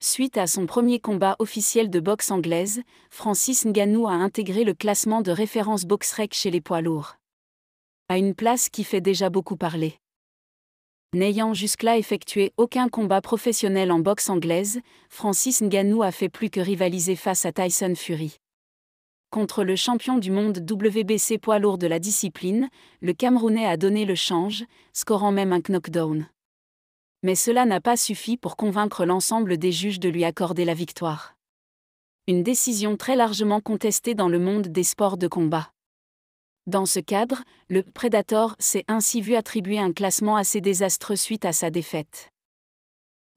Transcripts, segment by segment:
Suite à son premier combat officiel de boxe anglaise, Francis Ngannou a intégré le classement de référence BoxRec chez les poids lourds. À une place qui fait déjà beaucoup parler. N'ayant jusque-là effectué aucun combat professionnel en boxe anglaise, Francis Ngannou a fait plus que rivaliser face à Tyson Fury. Contre le champion du monde WBC poids lourd de la discipline, le Camerounais a donné le change, scorant même un knockdown. Mais cela n'a pas suffi pour convaincre l'ensemble des juges de lui accorder la victoire. Une décision très largement contestée dans le monde des sports de combat. Dans ce cadre, le Predator s'est ainsi vu attribuer un classement assez désastreux suite à sa défaite.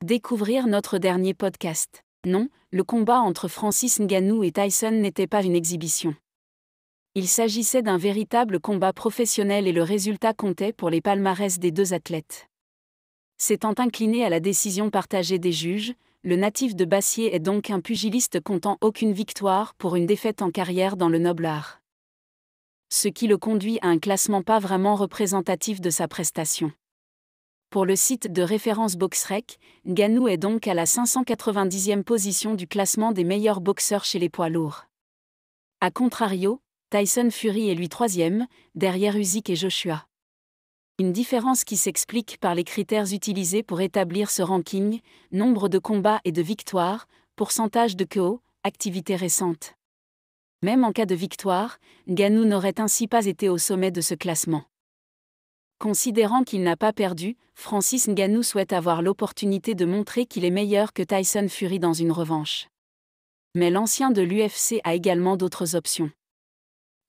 Découvrir notre dernier podcast. Non, le combat entre Francis Ngannou et Tyson n'était pas une exhibition. Il s'agissait d'un véritable combat professionnel et le résultat comptait pour les palmarès des deux athlètes. S'étant incliné à la décision partagée des juges, le natif de Bassier est donc un pugiliste comptant aucune victoire pour une défaite en carrière dans le noble art. Ce qui le conduit à un classement pas vraiment représentatif de sa prestation. Pour le site de référence BoxRec, Ngannou est donc à la 590e position du classement des meilleurs boxeurs chez les poids lourds. A contrario, Tyson Fury est lui 3e, derrière Usyk et Joshua. Une différence qui s'explique par les critères utilisés pour établir ce ranking, nombre de combats et de victoires, pourcentage de KO, activité récente. Même en cas de victoire, Ngannou n'aurait ainsi pas été au sommet de ce classement. Considérant qu'il n'a pas perdu, Francis Ngannou souhaite avoir l'opportunité de montrer qu'il est meilleur que Tyson Fury dans une revanche. Mais l'ancien de l'UFC a également d'autres options.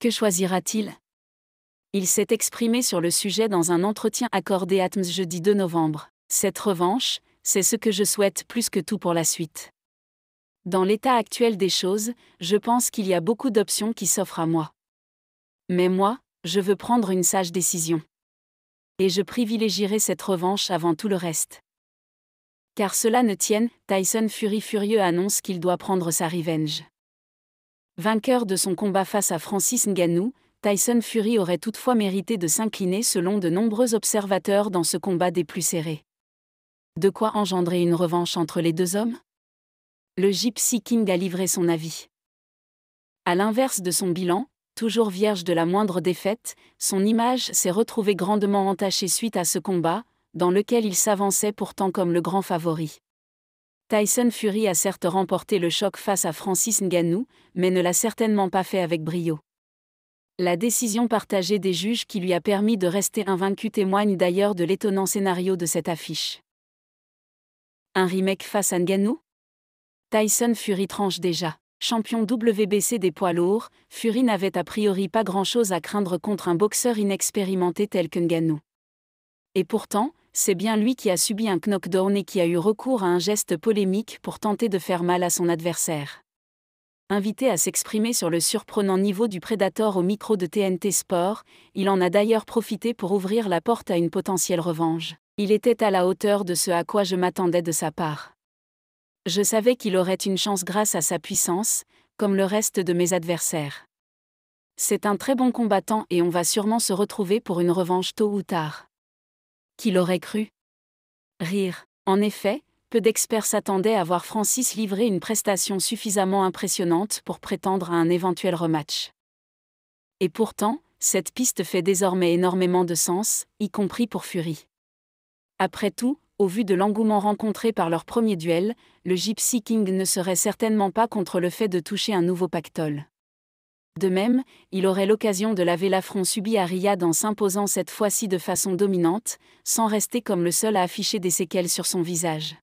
Que choisira-t-il ? Il s'est exprimé sur le sujet dans un entretien accordé à TMZ jeudi 2 novembre. Cette revanche, c'est ce que je souhaite plus que tout pour la suite. Dans l'état actuel des choses, je pense qu'il y a beaucoup d'options qui s'offrent à moi. Mais moi, je veux prendre une sage décision. Et je privilégierai cette revanche avant tout le reste. Car cela ne tienne, Tyson Fury furieux annonce qu'il doit prendre sa revenge. Vainqueur de son combat face à Francis Ngannou, Tyson Fury aurait toutefois mérité de s'incliner selon de nombreux observateurs dans ce combat des plus serrés. De quoi engendrer une revanche entre les deux hommes ? Le Gypsy King a livré son avis. À l'inverse de son bilan, toujours vierge de la moindre défaite, son image s'est retrouvée grandement entachée suite à ce combat, dans lequel il s'avançait pourtant comme le grand favori. Tyson Fury a certes remporté le choc face à Francis Ngannou, mais ne l'a certainement pas fait avec brio. La décision partagée des juges qui lui a permis de rester invaincu témoigne d'ailleurs de l'étonnant scénario de cette affiche. Un remake face à Ngannou ? Tyson Fury tranche déjà. Champion WBC des poids lourds, Fury n'avait a priori pas grand-chose à craindre contre un boxeur inexpérimenté tel que Ngannou. Et pourtant, c'est bien lui qui a subi un knockdown et qui a eu recours à un geste polémique pour tenter de faire mal à son adversaire. Invité à s'exprimer sur le surprenant niveau du Predator au micro de TNT Sport, il en a d'ailleurs profité pour ouvrir la porte à une potentielle revanche. Il était à la hauteur de ce à quoi je m'attendais de sa part. Je savais qu'il aurait une chance grâce à sa puissance, comme le reste de mes adversaires. C'est un très bon combattant et on va sûrement se retrouver pour une revanche tôt ou tard. Qui l'aurait cru ? Rire. En effet, peu d'experts s'attendaient à voir Francis livrer une prestation suffisamment impressionnante pour prétendre à un éventuel rematch. Et pourtant, cette piste fait désormais énormément de sens, y compris pour Fury. Après tout, au vu de l'engouement rencontré par leur premier duel, le Gypsy King ne serait certainement pas contre le fait de toucher un nouveau pactole. De même, il aurait l'occasion de laver l'affront subi à Riyad en s'imposant cette fois-ci de façon dominante, sans rester comme le seul à afficher des séquelles sur son visage.